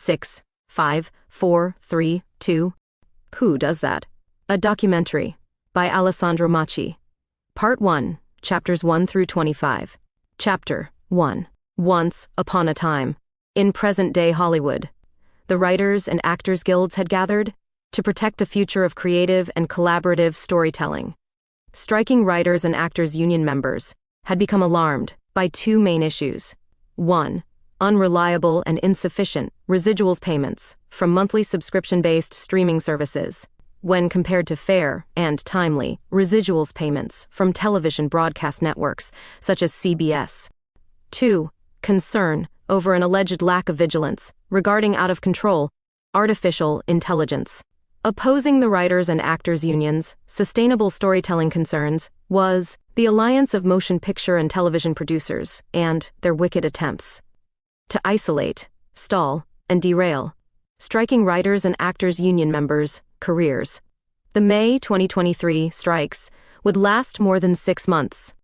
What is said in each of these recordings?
6, 5, 4, 3, 2. Who Does That? A documentary by Alessandro Macchi. Part 1, Chapters 1 through 25. Chapter 1. Once upon a time, in present-day Hollywood, the Writers and Actors Guilds had gathered to protect the future of creative and collaborative storytelling. Striking writers and actors union members had become alarmed by two main issues. 1. Unreliable and insufficient residuals payments from monthly subscription-based streaming services, when compared to fair and timely residuals payments from television broadcast networks such as CBS. 2. Concern over an alleged lack of vigilance regarding out-of-control artificial intelligence. Opposing the writers and actors unions' sustainable storytelling concerns was the Alliance of Motion Picture and Television Producers and their wicked attempts to isolate, stall, and derail striking writers and actors union members' careers. The May 2023 strikes would last more than 6 months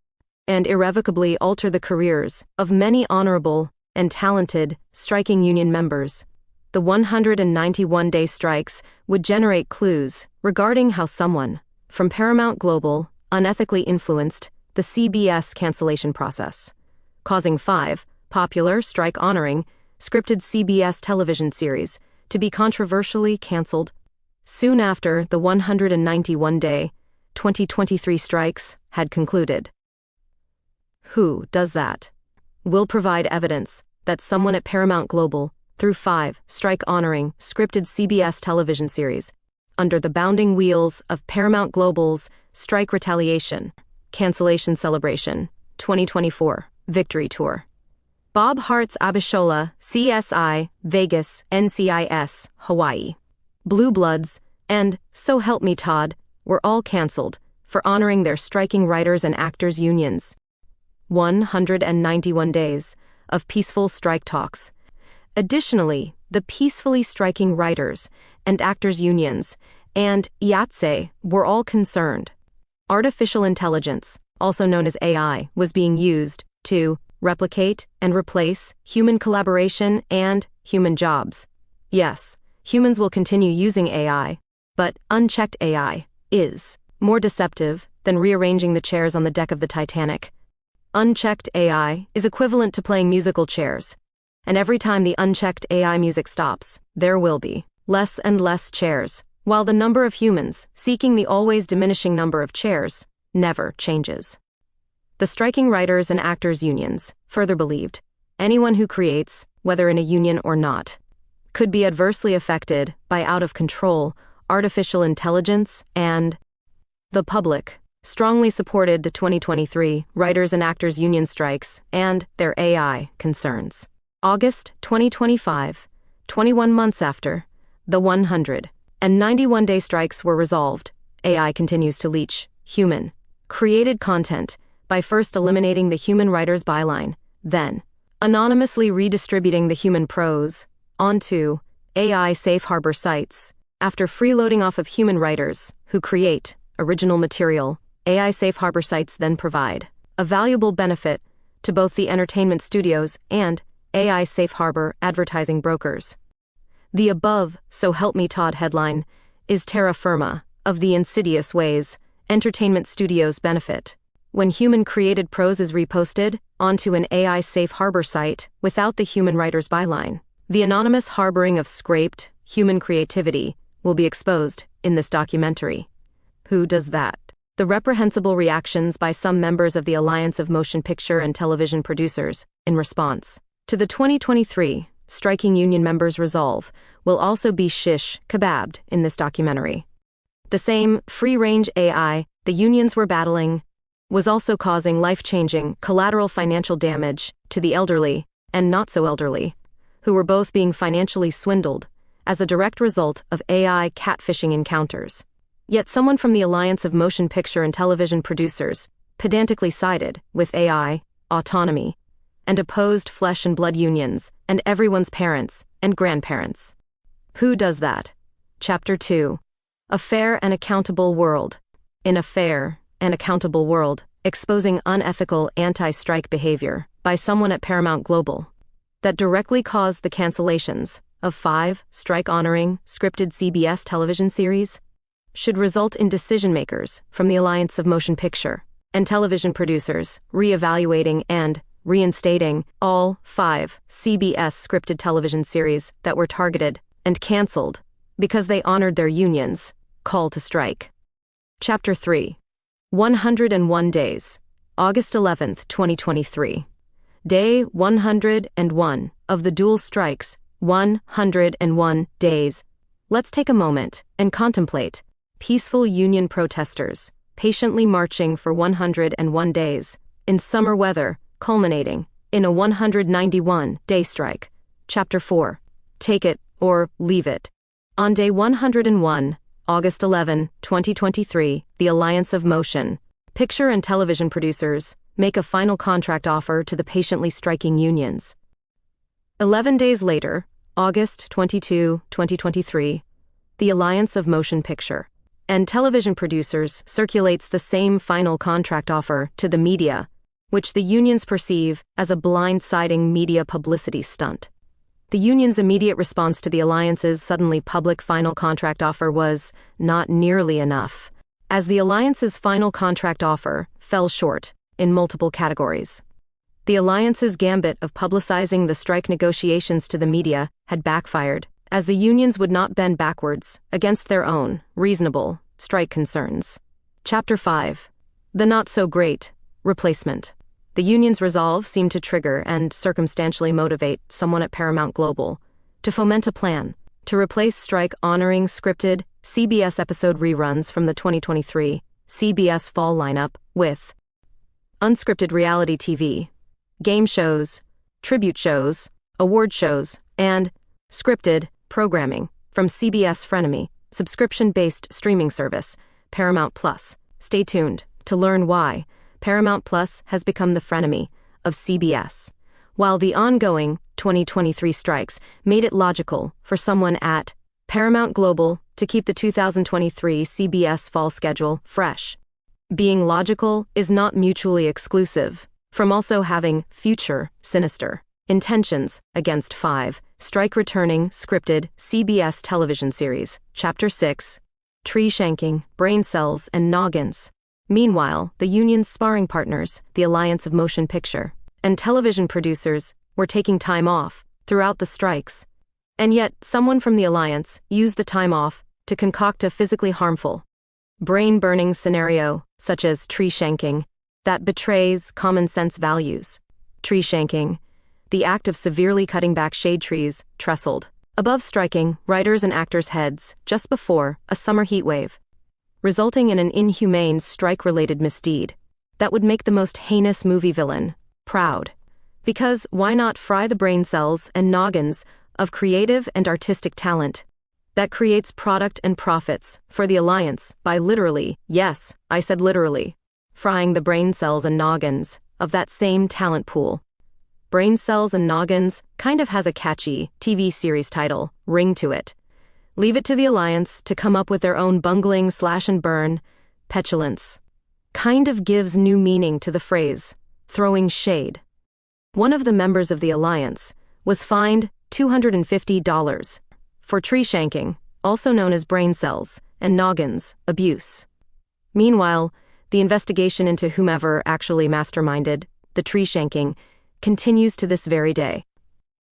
and irrevocably alter the careers of many honorable and talented striking union members. The 191-day strikes would generate clues regarding how someone from Paramount Global unethically influenced the CBS cancellation process, causing 5 popular strike-honoring scripted CBS television series to be controversially canceled. Soon after the 191-day 2023 strikes had concluded. Who Does That? Will provide evidence that someone at Paramount Global, through 5 strike-honoring scripted CBS television series, under the bounding wheels of Paramount Global's Strike Retaliation, Cancellation Celebration, 2024, Victory Tour. Bob Hart's Abishola, CSI, Vegas, NCIS, Hawaii. Blue Bloods, and So Help Me Todd were all canceled for honoring their striking writers and actors unions. 191 days of peaceful strike talks. Additionally, the peacefully striking writers and actors unions and IATSE were all concerned. Artificial intelligence, also known as AI, was being used to replicate and replace human collaboration and human jobs. Yes, humans will continue using AI, but unchecked AI is more deceptive than rearranging the chairs on the deck of the Titanic. Unchecked AI is equivalent to playing musical chairs, and every time the unchecked AI music stops, there will be less and less chairs, while the number of humans seeking the always diminishing number of chairs never changes. The striking writers and actors unions further believed anyone who creates, whether in a union or not, could be adversely affected by out-of-control artificial intelligence, and the public strongly supported the 2023 Writers and Actors Union strikes and their AI concerns. August 2025, 21 months after the 191-day strikes were resolved, AI continues to leech human-created content by first eliminating the human writer's byline, then anonymously redistributing the human prose onto AI safe harbor sites. After freeloading off of human writers who create original material, AI safe harbor sites then provide a valuable benefit to both the entertainment studios and AI safe harbor advertising brokers. The above So Help Me Todd headline is terra firma of the insidious ways entertainment studios benefit when human-created prose is reposted onto an AI safe harbor site without the human writer's byline. The anonymous harboring of scraped human creativity will be exposed in this documentary. Who Does That? The reprehensible reactions by some members of the Alliance of Motion Picture and Television Producers in response to the 2023 striking union members' resolve will also be shish kebabbed in this documentary. The same free-range AI the unions were battling was also causing life-changing collateral financial damage to the elderly and not-so-elderly, who were both being financially swindled as a direct result of AI catfishing encounters. Yet someone from the Alliance of Motion Picture and Television Producers pedantically sided with AI, autonomy, and opposed flesh and blood unions and everyone's parents and grandparents. Who Does That? Chapter 2. A Fair and Accountable World. In a fair and accountable world, exposing unethical anti-strike behavior by someone at Paramount Global that directly caused the cancellations of 5 strike honoring scripted CBS television series should result in decision makers from the Alliance of Motion Picture and television producers re-evaluating and reinstating all 5 CBS scripted television series that were targeted and canceled because they honored their union's call to strike. Chapter 3. 101 Days. August 11, 2023. Day 101 of the dual strikes. 101 days. Let's take a moment and contemplate peaceful union protesters patiently marching for 101 days in summer weather, culminating in a 191-day strike. Chapter 4. Take it or leave it. On day 101, August 11, 2023, the Alliance of Motion Picture and television producers make a final contract offer to the patiently striking unions. 11 days later, August 22, 2023, the Alliance of Motion Picture and television producers circulates the same final contract offer to the media, which the unions perceive as a blindsiding media publicity stunt. The union's immediate response to the Alliance's suddenly public final contract offer was not nearly enough, as the Alliance's final contract offer fell short in multiple categories. The Alliance's gambit of publicizing the strike negotiations to the media had backfired, as the unions would not bend backwards against their own reasonable strike concerns. Chapter 5. The not-so-great replacement. The union's resolve seemed to trigger and circumstantially motivate someone at Paramount Global to foment a plan to replace strike-honoring scripted CBS episode reruns from the 2023 CBS fall lineup with unscripted reality TV, game shows, tribute shows, award shows, and scripted programming from CBS Frenemy, subscription-based streaming service, Paramount Plus. Stay tuned to learn why Paramount Plus has become the frenemy of CBS, while the ongoing 2023 strikes made it logical for someone at Paramount Global to keep the 2023 CBS fall schedule fresh. Being logical is not mutually exclusive from also having future sinister intentions against 5 strike-returning scripted CBS television series. Chapter 6. Tree shanking, brain cells, and noggins. Meanwhile, the union's sparring partners, the Alliance of Motion Picture and television producers, were taking time off throughout the strikes. And yet, someone from the Alliance used the time off to concoct a physically harmful, brain-burning scenario, such as tree shanking, that betrays common-sense values. Tree shanking, the act of severely cutting back shade trees, trestled, above striking writers and actors' heads just before a summer heat wave, resulting in an inhumane strike-related misdeed that would make the most heinous movie villain proud. Because why not fry the brain cells and noggins of creative and artistic talent that creates product and profits for the Alliance by literally, yes, I said literally, frying the brain cells and noggins of that same talent pool. Brain cells and noggins kind of has a catchy TV series title ring to it. Leave it to the Alliance to come up with their own bungling slash-and-burn petulance. Kind of gives new meaning to the phrase, throwing shade. One of the members of the Alliance was fined $250 for tree shanking, also known as brain cells and noggins abuse. Meanwhile, the investigation into whomever actually masterminded the tree shanking continues to this very day.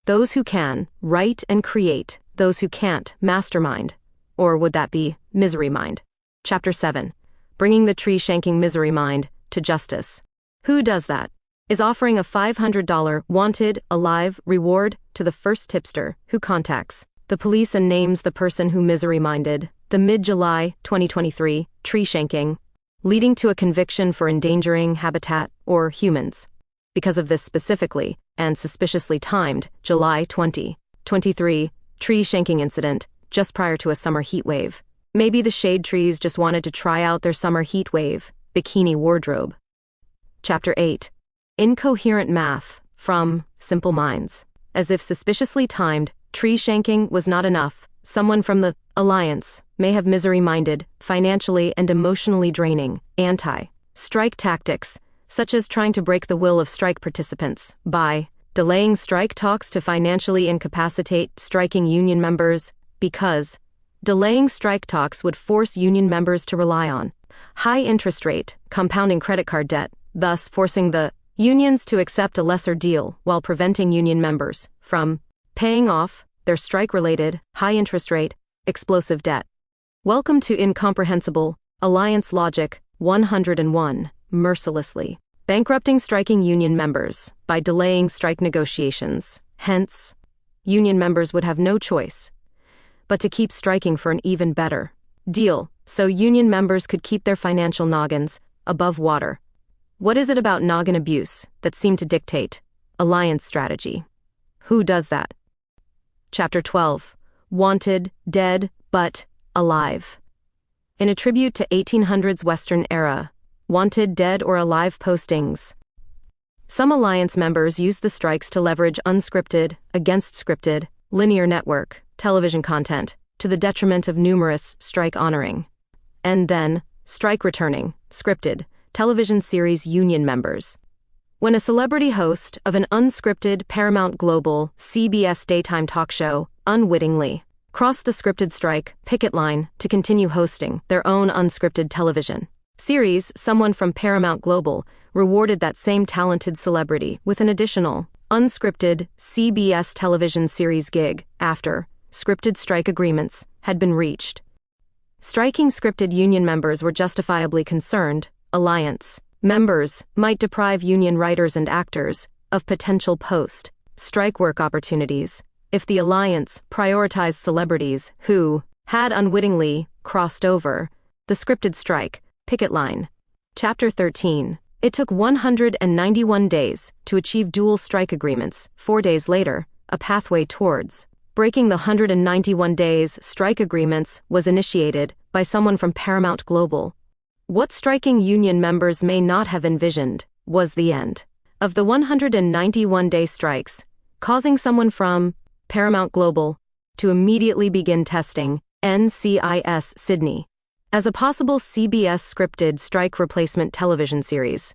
Those who can write and create, those who can't mastermind, or would that be misery mind? Chapter 7. Bringing the tree shanking misery mind to justice. Who does that? Is offering a $500 wanted alive reward to the first tipster who contacts the police and names the person who misery minded the mid-July 2023 tree shanking, leading to a conviction for endangering habitat or humans. Because of this specifically and suspiciously timed July 2023 tree shanking incident just prior to a summer heat wave. Maybe the shade trees just wanted to try out their summer heat wave bikini wardrobe. Chapter 8. Incoherent math from Simple Minds. As if suspiciously timed tree shanking was not enough, someone from the Alliance may have misery-minded, financially and emotionally draining anti-strike tactics, such as trying to break the will of strike participants by delaying strike talks to financially incapacitate striking union members, because delaying strike talks would force union members to rely on high interest rate, compounding credit card debt, thus forcing the unions to accept a lesser deal while preventing union members from paying off their strike-related, high-interest rate, explosive debt. Welcome to Incomprehensible Alliance Logic 101, mercilessly bankrupting striking union members by delaying strike negotiations. Hence, union members would have no choice but to keep striking for an even better deal, so union members could keep their financial noggins above water. What is it about noggin abuse that seemed to dictate alliance strategy? Who does that? Chapter 12. Wanted, dead, but alive. In a tribute to 1800s Western era, wanted, dead, or alive postings. Some alliance members used the strikes to leverage unscripted, against scripted, linear network, television content, to the detriment of numerous strike honoring, and then strike returning, scripted, television series union members. When a celebrity host of an unscripted Paramount Global CBS daytime talk show unwittingly crossed the scripted strike picket line to continue hosting their own unscripted television series, someone from Paramount Global rewarded that same talented celebrity with an additional unscripted CBS television series gig after scripted strike agreements had been reached. Striking scripted union members were justifiably concerned alliance members might deprive union writers and actors of potential post-strike work opportunities if the alliance prioritized celebrities who had unwittingly crossed over the scripted strike picket line. Chapter 13. It took 191 days to achieve dual strike agreements. 4 days later, a pathway towards breaking the 191 days strike agreements was initiated by someone from Paramount Global. What striking union members may not have envisioned was the end of the 191-day strikes, causing someone from Paramount Global to immediately begin testing NCIS Sydney as a possible CBS scripted strike replacement television series.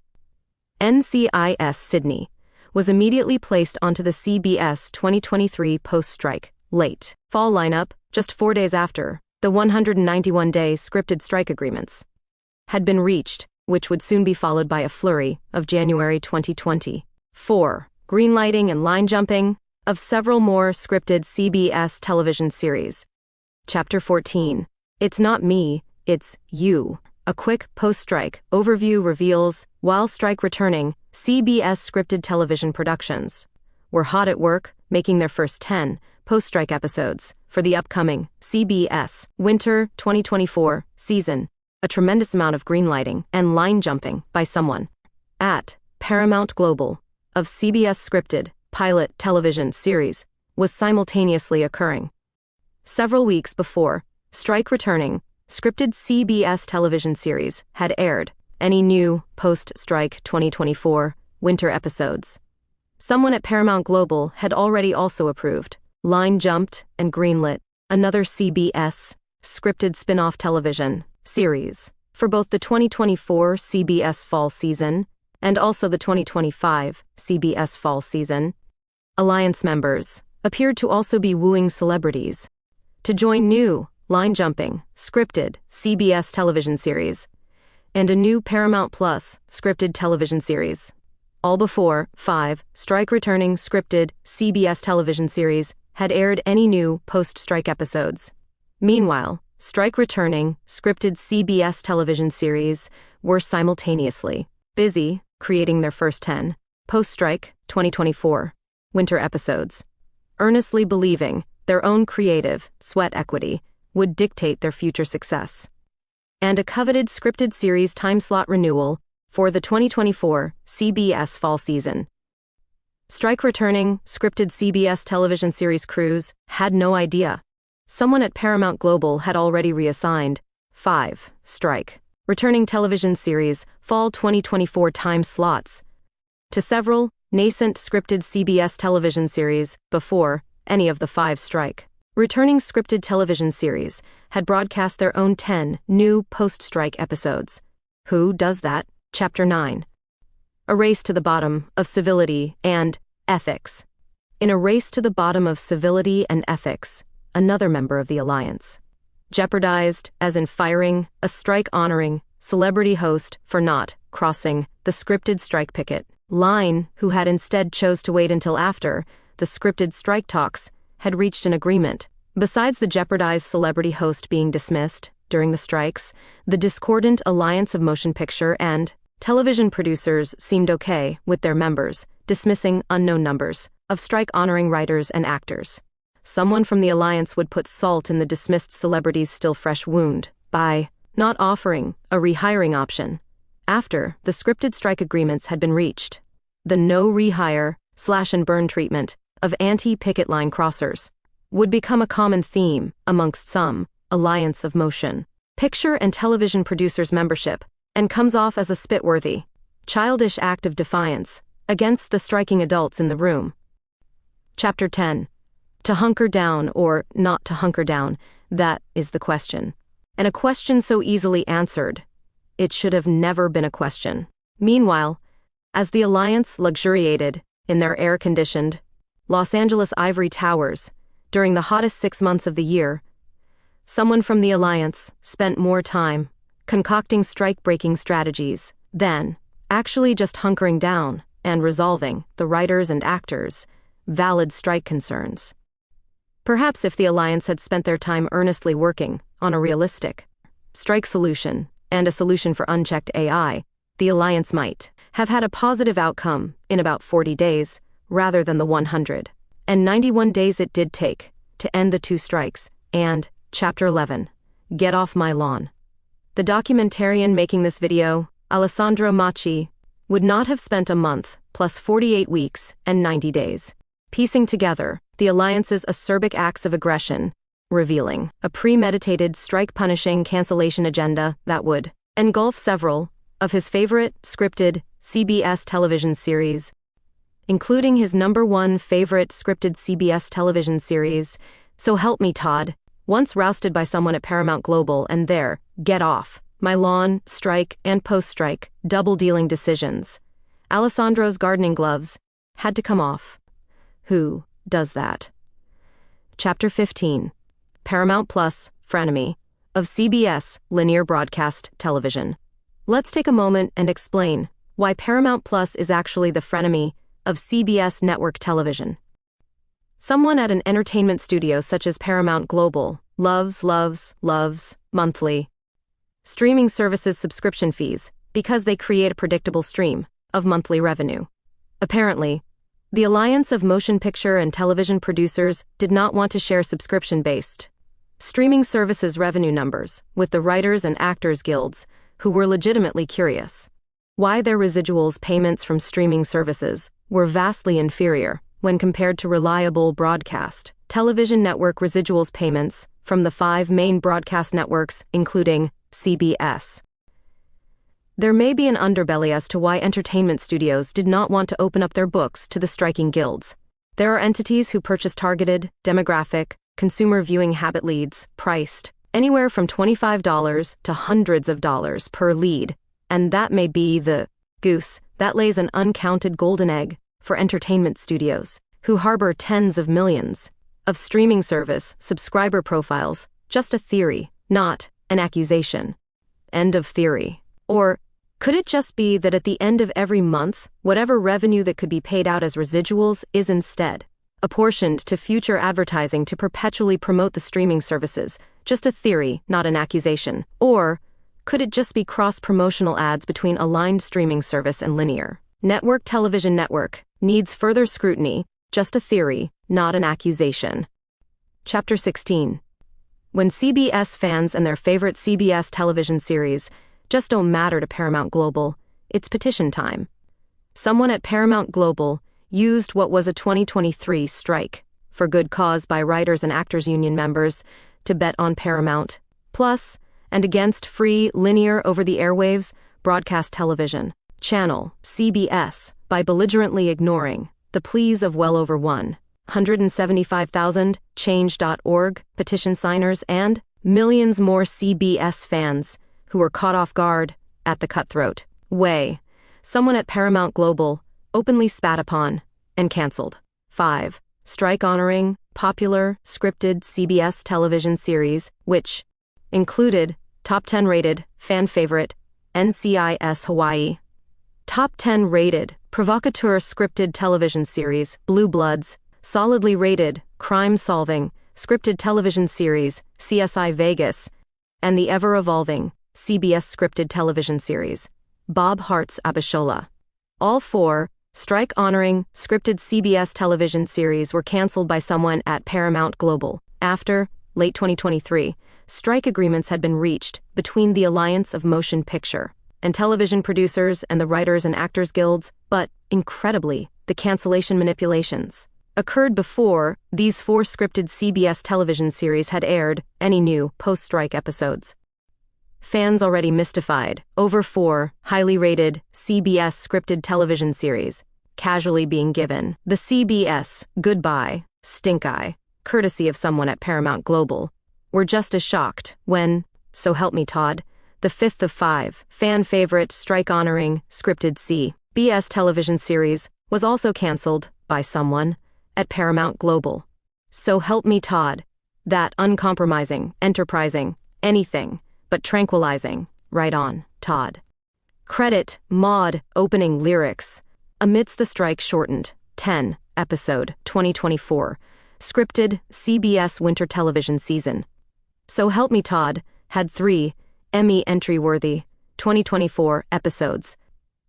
NCIS Sydney was immediately placed onto the CBS 2023 post-strike late fall lineup just 4 days after the 191-day scripted strike agreements had been reached, which would soon be followed by a flurry of January 2024 greenlighting and line jumping of several more scripted CBS television series. Chapter 14. It's not me, it's you. A quick post-strike overview reveals, while strike returning, CBS scripted television productions were hot at work, making their first 10 post-strike episodes for the upcoming CBS Winter 2024 season. A tremendous amount of greenlighting and line jumping by someone at Paramount Global of CBS scripted pilot television series was simultaneously occurring. Several weeks before strike returning, scripted CBS television series had aired any new post-strike 2024 winter episodes. Someone at Paramount Global had already also approved, line jumped, and greenlit another CBS scripted spin-off television series for both the 2024 CBS fall season and also the 2025 CBS fall season. Alliance members appeared to also be wooing celebrities to join new line-jumping, scripted CBS television series and a new Paramount Plus scripted television series, all before 5 strike-returning scripted CBS television series had aired any new post-strike episodes. Meanwhile, strike-returning scripted CBS television series were simultaneously busy creating their first 10 post-strike 2024 winter episodes, earnestly believing their own creative sweat equity would dictate their future success. And a coveted scripted series time slot renewal for the 2024 CBS fall season. Strike-returning scripted CBS television series crews had no idea. Someone at Paramount Global had already reassigned 5 strike-returning television series fall 2024 time slots to several nascent scripted CBS television series before any of the 5 strike-returning scripted television series had broadcast their own 10 new post-strike episodes. Who does that? Chapter 9. A race to the bottom of civility and Ethics. In a race to the bottom of civility and ethics, another member of the alliance jeopardized, as in firing a strike-honoring celebrity host for not crossing the scripted strike picket line, who had instead chose to wait until after the scripted strike talks had reached an agreement. Besides the jeopardized celebrity host being dismissed during the strikes, the discordant alliance of motion picture and television producers seemed okay with their members dismissing unknown numbers of strike-honoring writers and actors. Someone from the alliance would put salt in the dismissed celebrity's still fresh wound by not offering a rehiring option after the scripted strike agreements had been reached. The no rehire, slash and burn treatment of anti-picket line crossers would become a common theme amongst some alliance of motion picture and television producers membership, and comes off as a spitworthy, childish act of defiance against the striking adults in the room. Chapter 10. To hunker down or not to hunker down, that is the question. And a question so easily answered, it should have never been a question. Meanwhile, as the alliance luxuriated in their air-conditioned Los Angeles ivory towers during the hottest 6 months of the year, someone from the alliance spent more time concocting strike-breaking strategies than actually just hunkering down and resolving the writers' and actors' valid strike concerns. Perhaps if the alliance had spent their time earnestly working on a realistic strike solution and a solution for unchecked AI, the alliance might have had a positive outcome in about 40 days rather than the 191 days it did take to end the 2 strikes. And Chapter 11. Get off my lawn. The documentarian making this video, Alessandro Macchi, would not have spent a month plus 48 weeks and 90 days piecing together the alliance's acerbic acts of aggression, revealing a premeditated strike-punishing cancellation agenda that would engulf several of his favorite scripted CBS television series, including his #1 favorite scripted CBS television series, So Help Me Todd, once rousted by someone at Paramount Global and their get off my lawn, strike, and post-strike double-dealing decisions. Alessandro's gardening gloves had to come off. Who does that? Chapter 15. Paramount Plus, frenemy of CBS linear broadcast television. Let's take a moment and explain why Paramount Plus is actually the frenemy of CBS network television. Someone at an entertainment studio such as Paramount Global loves monthly streaming services subscription fees because they create a predictable stream of monthly revenue. Apparently, the alliance of motion picture and television producers did not want to share subscription-based streaming services revenue numbers with the writers and actors guilds, who were legitimately curious why their residuals payments from streaming services were vastly inferior when compared to reliable broadcast television network residuals payments from the 5 main broadcast networks, including CBS. There may be an underbelly as to why entertainment studios did not want to open up their books to the striking guilds. There are entities who purchase targeted, demographic, consumer viewing habit leads, priced anywhere from $25 to hundreds of dollars per lead, and that may be the goose that lays an uncounted golden egg for entertainment studios, who harbor tens of millions of streaming service subscriber profiles. Just a theory, not an accusation. End of theory. Or could it just be that at the end of every month, whatever revenue that could be paid out as residuals is instead apportioned to future advertising to perpetually promote the streaming services? Just a theory, not an accusation. Or could it just be cross-promotional ads between aligned streaming service and linear network television network? Needs further scrutiny. Just a theory, not an accusation. Chapter 16. When CBS fans and their favorite CBS television series just don't matter to Paramount Global, it's petition time. Someone at Paramount Global used what was a 2023 strike for good cause by writers and actors union members to bet on Paramount Plus and against free linear over-the-airwaves broadcast television channel CBS by belligerently ignoring the pleas of well over 175,000 change.org petition signers and millions more CBS fans who were caught off guard at the cutthroat way someone at Paramount Global openly spat upon and canceled. 5. Strike Honoring Popular Scripted CBS Television Series, which included Top 10 Rated Fan Favorite NCIS Hawaii, Top 10 Rated Provocateur Scripted Television Series Blue Bloods, Solidly Rated Crime-Solving Scripted Television Series CSI Vegas, and the ever-evolving CBS Scripted Television Series Bob Hart's Abishola. All 4 Strike Honoring Scripted CBS Television Series were canceled by someone at Paramount Global. After, late 2023, strike agreements had been reached between the Alliance of Motion Picture and Television Producers and the Writers and Actors Guilds, but, incredibly, the cancellation manipulations occurred before these 4 scripted CBS television series had aired any new post-strike episodes. Fans already mystified over 4 highly rated CBS scripted television series casually being given the CBS goodbye stink eye, courtesy of someone at Paramount Global, were just as shocked when, So Help Me Todd, the 5th of 5 fan-favorite strike-honoring scripted CBS television series, was also canceled by someone at Paramount Global. So Help Me Todd, that uncompromising, enterprising, anything but tranquilizing, right on, Todd. Credit, Maud, opening lyrics. Amidst the strike shortened, 10-episode, 2024, scripted CBS winter television season, So Help Me Todd had 3 Emmy entry-worthy 2024 episodes,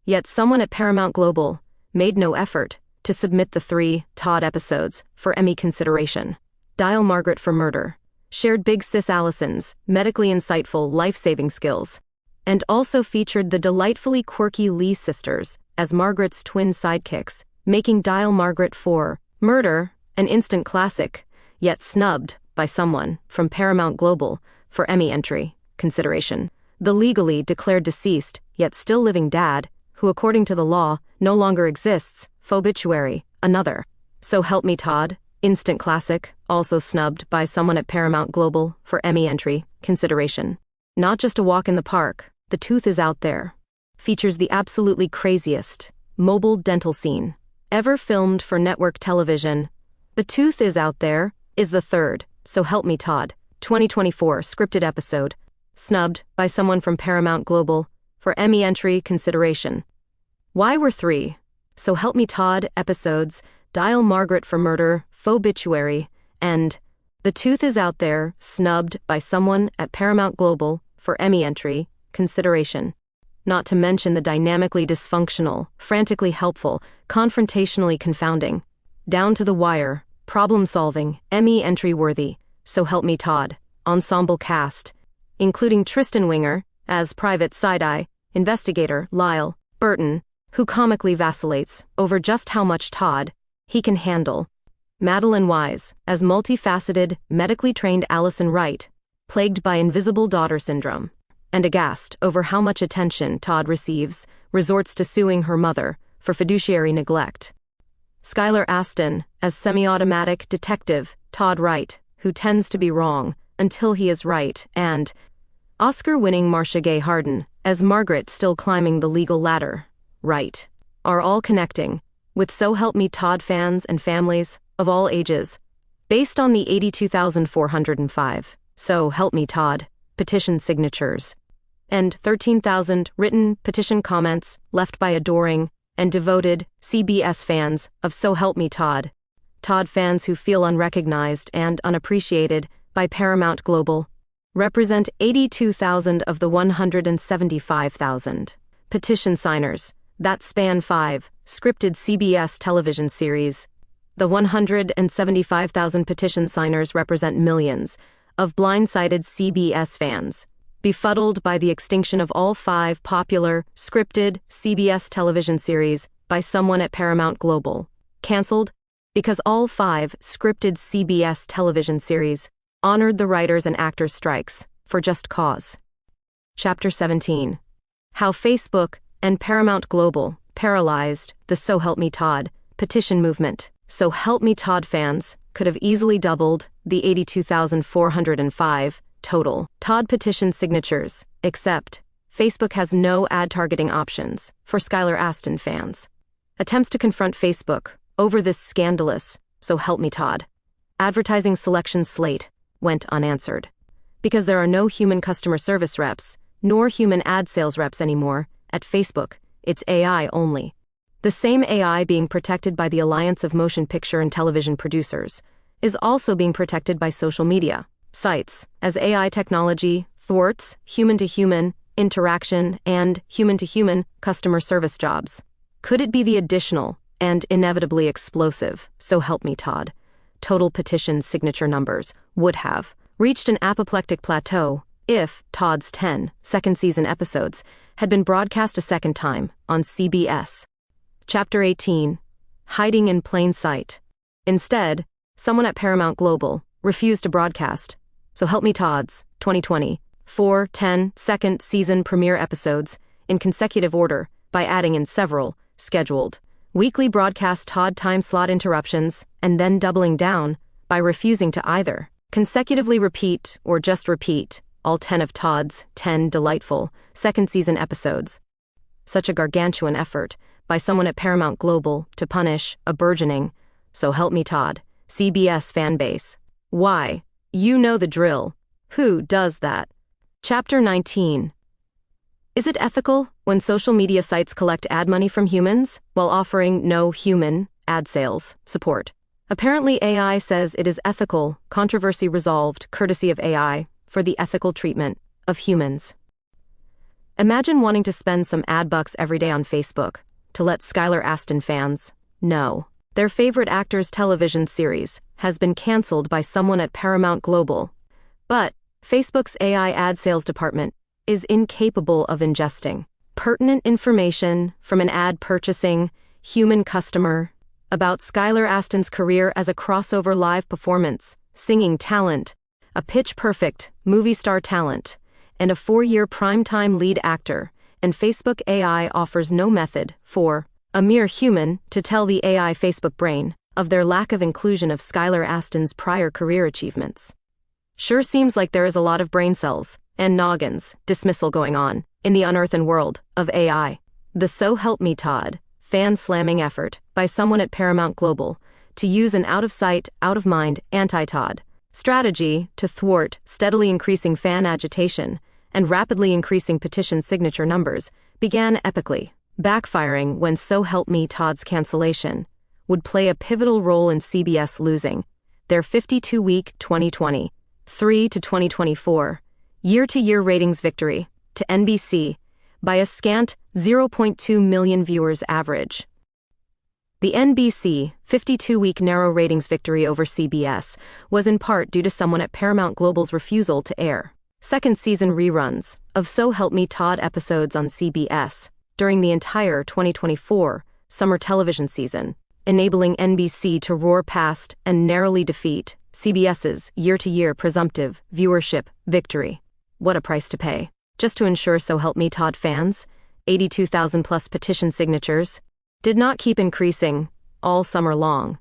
yet someone at Paramount Global made no effort to submit the 3 Todd episodes for Emmy consideration. Dial Margaret for Murder shared Big Sis Allison's medically insightful life-saving skills, and also featured the delightfully quirky Lee sisters as Margaret's twin sidekicks, making Dial Margaret for Murder an instant classic, yet snubbed by someone from Paramount Global for Emmy entry consideration. The legally declared deceased, yet still living dad, who according to the law no longer exists, Phobituary, another. So Help Me Todd, instant classic, also snubbed by someone at Paramount Global for Emmy entry consideration. Not just a walk in the park, The Tooth Is Out There features the absolutely craziest mobile dental scene ever filmed for network television. The Tooth Is Out There is the 3rd So Help Me Todd 2024 scripted episode, snubbed by someone from Paramount Global for Emmy entry consideration. Why were 3 So Help Me Todd episodes, Dial Margaret for Murder, Phobituary, and The Tooth Is Out There, snubbed by someone at Paramount Global for Emmy entry consideration? Not to mention the dynamically dysfunctional, frantically helpful, confrontationally confounding, down-to-the-wire, problem-solving, Emmy entry-worthy So Help Me Todd ensemble cast, including Tristan Winger as Private Side-Eye Investigator Lyle Burton, who comically vacillates over just how much Todd he can handle, Madeline Wise as multifaceted, medically trained Allison Wright, plagued by invisible daughter syndrome, and aghast over how much attention Todd receives, resorts to suing her mother for fiduciary neglect. Skylar Aston as semi-automatic detective Todd Wright, who tends to be wrong until he is right, and Oscar-winning Marcia Gay Harden as Margaret still climbing the legal ladder, Wright, are all connecting with So Help Me Todd fans and families of all ages, based on the 82,405 So Help Me Todd petition signatures and 13,000 written petition comments left by adoring and devoted CBS fans of So Help Me Todd, Todd fans who feel unrecognized and unappreciated by Paramount Global, represent 82,000 of the 175,000 petition signers that span 5 scripted CBS television series. The 175,000 petition signers represent millions of blindsided CBS fans, befuddled by the extinction of all 5 popular scripted CBS television series by someone at Paramount Global, canceled because all 5 scripted CBS television series honored the writers and actors' strikes for just cause. Chapter 17. How Facebook and Paramount Global paralyzed the So Help Me Todd petition movement. So Help Me Todd fans could have easily doubled the 82,405 total Todd petition signatures, except Facebook has no ad targeting options for Skylar Aston fans. Attempts to confront Facebook over this scandalous So Help Me Todd advertising selection slate went unanswered. Because there are no human customer service reps, nor human ad sales reps anymore, at Facebook, it's AI only. The same AI being protected by the Alliance of Motion Picture and Television Producers is also being protected by social media sites, as AI technology thwarts human-to-human interaction and human-to-human customer service jobs. Could it be the additional and inevitably explosive So Help Me Todd total petition signature numbers would have reached an apoplectic plateau if Todd's 10 second season episodes had been broadcast a second time on CBS? Chapter 18, Hiding in Plain Sight. Instead, someone at Paramount Global refused to broadcast So Help Me Todd's 2020 10 second season premiere episodes in consecutive order by adding in several scheduled weekly broadcast Todd time slot interruptions and then doubling down by refusing to either consecutively repeat or just repeat all 10 of Todd's 10 delightful second season episodes. Such a gargantuan effort by someone at Paramount Global to punish a burgeoning So Help Me Todd CBS fan base. Why? You know the drill. Who does that? Chapter 19. Is it ethical when social media sites collect ad money from humans while offering no human ad sales support? Apparently AI says it is ethical, controversy resolved, courtesy of AI, for the ethical treatment of humans. Imagine wanting to spend some ad bucks every day on Facebook to let Skylar Astin fans know their favorite actor's television series has been canceled by someone at Paramount Global. But Facebook's AI ad sales department is incapable of ingesting pertinent information from an ad purchasing human customer about Skylar Astin's career as a crossover live performance, singing talent, a pitch-perfect movie star talent, and a 4-year primetime lead actor, and Facebook AI offers no method for a mere human to tell the AI Facebook brain of their lack of inclusion of Skylar Astin's prior career achievements. Sure seems like there is a lot of brain cells and noggins dismissal going on in the unearthed world of AI. The So Help Me Todd fan-slamming effort by someone at Paramount Global to use an out-of-sight, out-of-mind anti-Todd strategy to thwart steadily increasing fan agitation and rapidly increasing petition signature numbers began epically, backfiring when So Help Me Todd's cancellation would play a pivotal role in CBS losing their 52-week 2023 to 2024 year-to-year ratings victory to NBC by a scant 0.2 million viewers average. The NBC 52-week narrow ratings victory over CBS was in part due to someone at Paramount Global's refusal to air second season reruns of So Help Me Todd episodes on CBS during the entire 2024 summer television season, enabling NBC to roar past and narrowly defeat CBS's year-to-year presumptive viewership victory. What a price to pay, just to ensure So Help Me Todd fans, 82,000 plus petition signatures, did not keep increasing all summer long.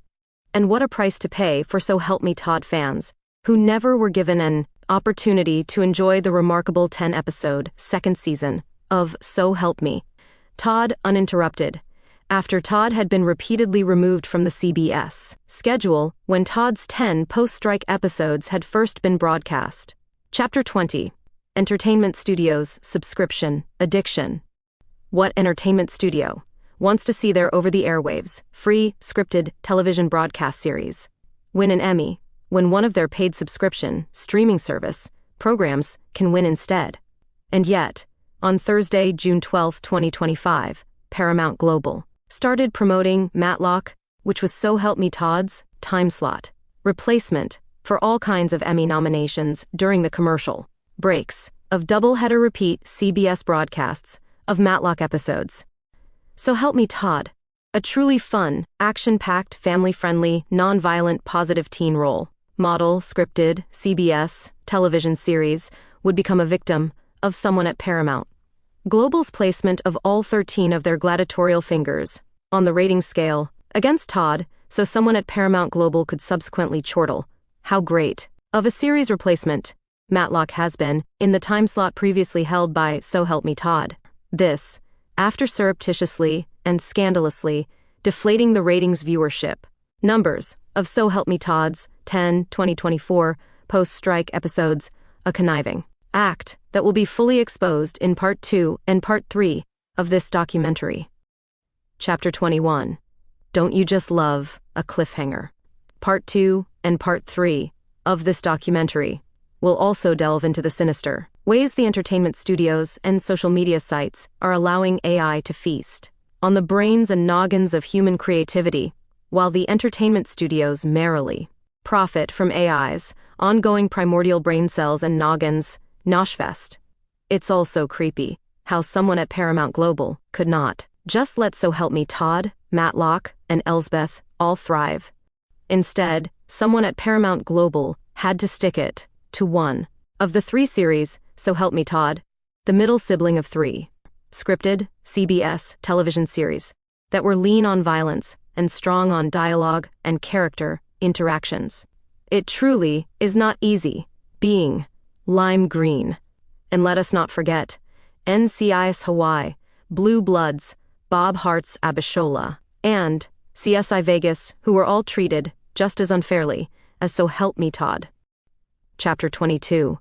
And what a price to pay for So Help Me Todd fans, who never were given an opportunity to enjoy the remarkable 10-episode second season of So Help Me Todd uninterrupted, after Todd had been repeatedly removed from the CBS schedule when Todd's 10 post-strike episodes had first been broadcast. Chapter 20. Entertainment Studios Subscription Addiction. What entertainment studio wants to see their over-the-airwaves, free, scripted television broadcast series win an Emmy when one of their paid subscription streaming service programs can win instead? And yet, on Thursday, June 12, 2025, Paramount Global started promoting Matlock, which was So Help Me Todd's time slot replacement for all kinds of Emmy nominations during the commercial breaks of double-header repeat CBS broadcasts of Matlock episodes. So Help Me Todd, a truly fun, action-packed, family-friendly, non-violent, positive teen role model scripted CBS television series, would become a victim of someone at Paramount Global's placement of all 13 of their gladiatorial fingers on the rating scale against Todd, so someone at Paramount Global could subsequently chortle how great of a series replacement Matlock has been in the time slot previously held by So Help Me Todd. This, after surreptitiously and scandalously deflating the ratings viewership numbers of So Help Me Todd's 2024 post-strike episodes, a conniving act that will be fully exposed in Part 2 and Part 3 of this documentary. Chapter 21. Don't You Just Love a Cliffhanger? Part 2 and Part 3 of this documentary will also delve into the sinister ways the entertainment studios and social media sites are allowing AI to feast on the brains and noggins of human creativity, while the entertainment studios merrily profit from AI's ongoing primordial brain cells and noggins. Noshfest. It's also creepy how someone at Paramount Global could not just let So Help Me Todd, Matlock, and Elsbeth all thrive. Instead, someone at Paramount Global had to stick it to one of the three series, So Help Me Todd, the middle sibling of three scripted CBS television series that were lean on violence and strong on dialogue and character interactions. It truly is not easy being lime green. And let us not forget NCIS Hawaii, Blue Bloods, Bob Hart's Abishola, and CSI Vegas, who were all treated just as unfairly as So Help Me Todd. Chapter 22.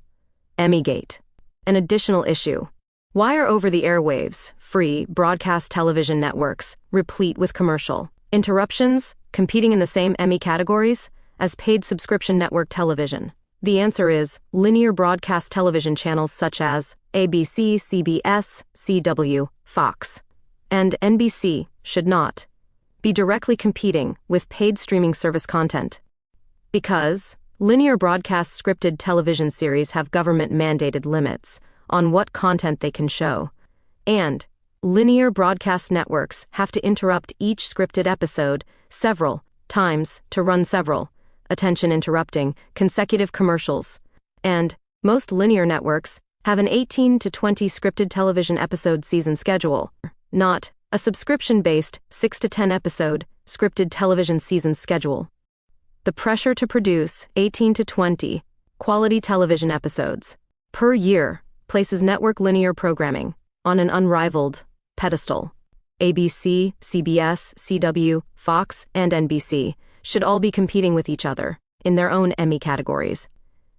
Emmygate. An additional issue. Why are over-the-airwaves, free broadcast television networks replete with commercial interruptions competing in the same Emmy categories as paid subscription network television? The answer is linear broadcast television channels such as ABC, CBS, CW, Fox, and NBC should not be directly competing with paid streaming service content. Because linear broadcast scripted television series have government-mandated limits on what content they can show, and linear broadcast networks have to interrupt each scripted episode several times to run several attention-interrupting consecutive commercials, and most linear networks have an 18 to 20 scripted television episode season schedule, not a subscription-based 6 to 10 episode scripted television season schedule. The pressure to produce 18 to 20 quality television episodes per year places network linear programming on an unrivaled pedestal. ABC, CBS, CW, Fox, and NBC should all be competing with each other in their own Emmy categories.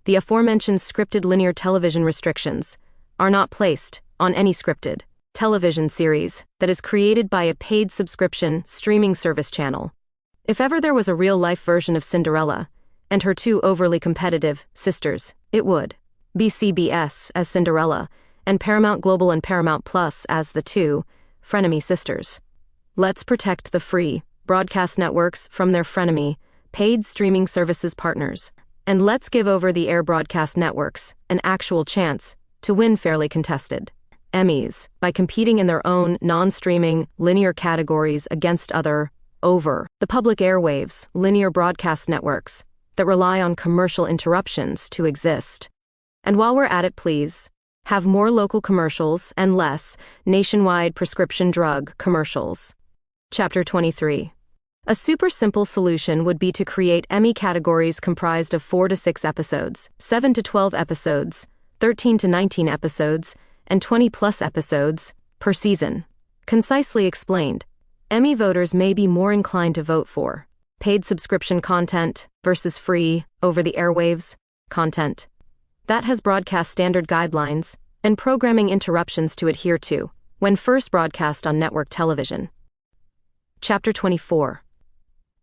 The aforementioned scripted linear television restrictions are not placed on any scripted television series that is created by a paid subscription streaming service channel. If ever there was a real-life version of Cinderella and her two overly competitive sisters, it would be CBS as Cinderella and Paramount Global and Paramount Plus as the two frenemy sisters. Let's protect the free broadcast networks from their frenemy paid streaming services partners, and let's give over-the-air broadcast networks an actual chance to win fairly contested Emmys by competing in their own non-streaming linear categories against other the public airwaves linear broadcast networks that rely on commercial interruptions to exist. And while we're at it, please have more local commercials and less nationwide prescription drug commercials. Chapter 23. A super simple solution would be to create Emmy categories comprised of 4 to 6 episodes, 7 to 12 episodes, 13 to 19 episodes, and 20-plus episodes per season. Concisely explained, Emmy voters may be more inclined to vote for paid subscription content versus free, over-the-airwaves content that has broadcast standard guidelines and programming interruptions to adhere to when first broadcast on network television. Chapter 24.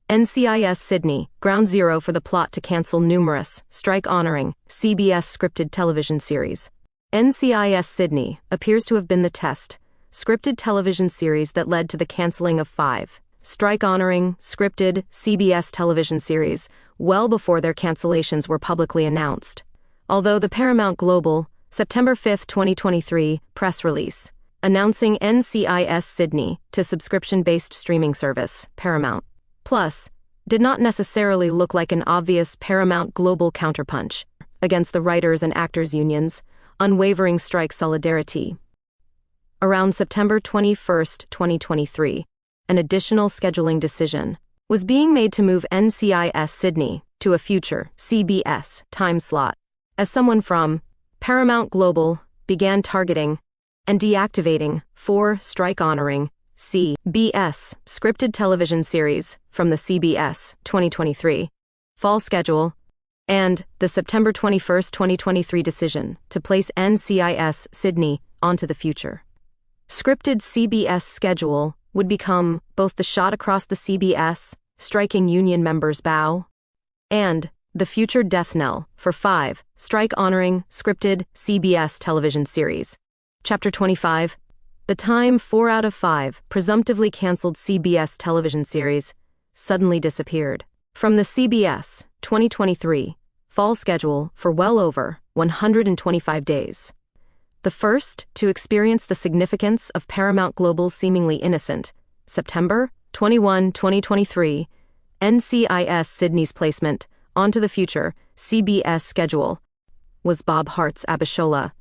NCIS Sydney, ground zero for the plot to cancel numerous Strike Honoring CBS scripted television series. NCIS Sydney appears to have been the test scripted television series that led to the canceling of 5 Strike Honoring scripted CBS television series well before their cancellations were publicly announced. Although the Paramount Global, September 5, 2023, press release announcing NCIS Sydney to subscription-based streaming service, Paramount Plus, did not necessarily look like an obvious Paramount Global counterpunch against the writers and actors unions' unwavering strike solidarity. Around September 21, 2023, an additional scheduling decision was being made to move NCIS Sydney to a future CBS time slot, as someone from Paramount Global began targeting and deactivating 4 Strike Honoring CBS Scripted Television Series from the CBS 2023 Fall Schedule, and the September 21, 2023 decision to place NCIS Sydney onto the future. Scripted CBS schedule would become both the shot across the CBS, striking union members' bow, and the future death knell for 5 Strike Honoring Scripted CBS Television Series. Chapter 25. The time 4 out of 5 presumptively cancelled CBS television series suddenly disappeared from the CBS 2023 fall schedule for well over 125 days. The first to experience the significance of Paramount Global's seemingly innocent September 21, 2023 NCIS Sydney's placement onto the future CBS schedule was Bob Hart's Abishola,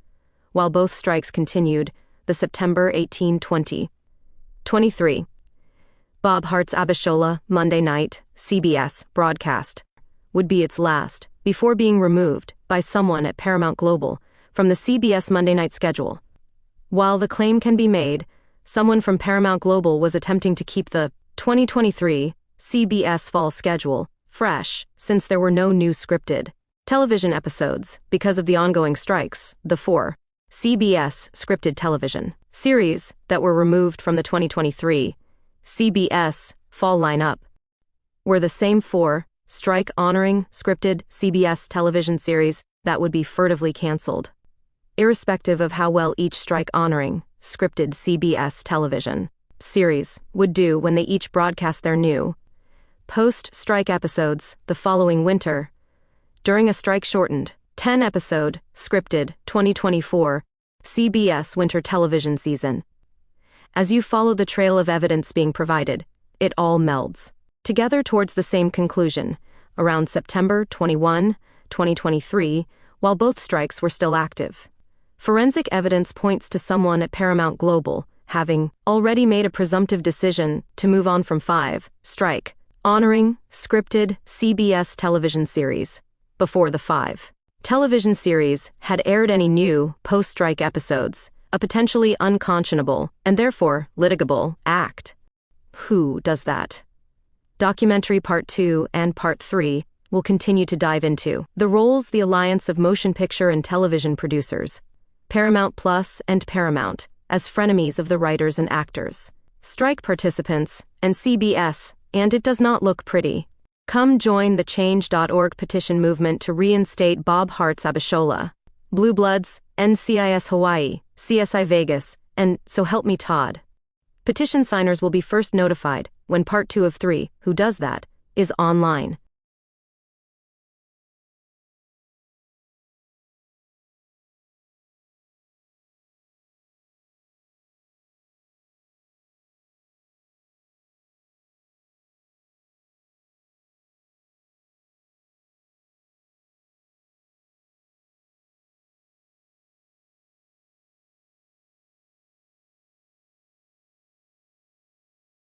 while both strikes continued the September 18, 2023 Bob Hart's Abishola Monday night CBS broadcast would be its last before being removed by someone at Paramount Global from the CBS Monday night schedule. While the claim can be made, someone from Paramount Global was attempting to keep the 2023 CBS fall schedule fresh since there were no new scripted television episodes because of the ongoing strikes. The 4 CBS scripted television series that were removed from the 2023 CBS fall lineup were the same 4 strike honoring scripted CBS television series that would be furtively canceled, irrespective of how well each strike honoring scripted CBS television series would do when they each broadcast their new post-strike episodes the following winter, during a strike-shortened 10-episode scripted 2024 CBS winter television season. As you follow the trail of evidence being provided, it all melds together towards the same conclusion around September 21, 2023, while both strikes were still active. Forensic evidence points to someone at Paramount Global having already made a presumptive decision to move on from 5 strike honoring scripted CBS television series before the 5 television series had aired any new post-strike episodes, a potentially unconscionable and therefore litigable act. Who does that? Documentary Part 2 and Part 3 will continue to dive into the roles the alliance of motion picture and television producers, Paramount Plus and Paramount, as frenemies of the writers and actors, strike participants, and CBS, and it does not look pretty. Come join the Change.org petition movement to reinstate Bob Hart's Abishola, Blue Bloods, NCIS Hawaii, CSI Vegas, and So Help Me Todd. Petition signers will be first notified when Part 2 of 3, Who Does That, is online.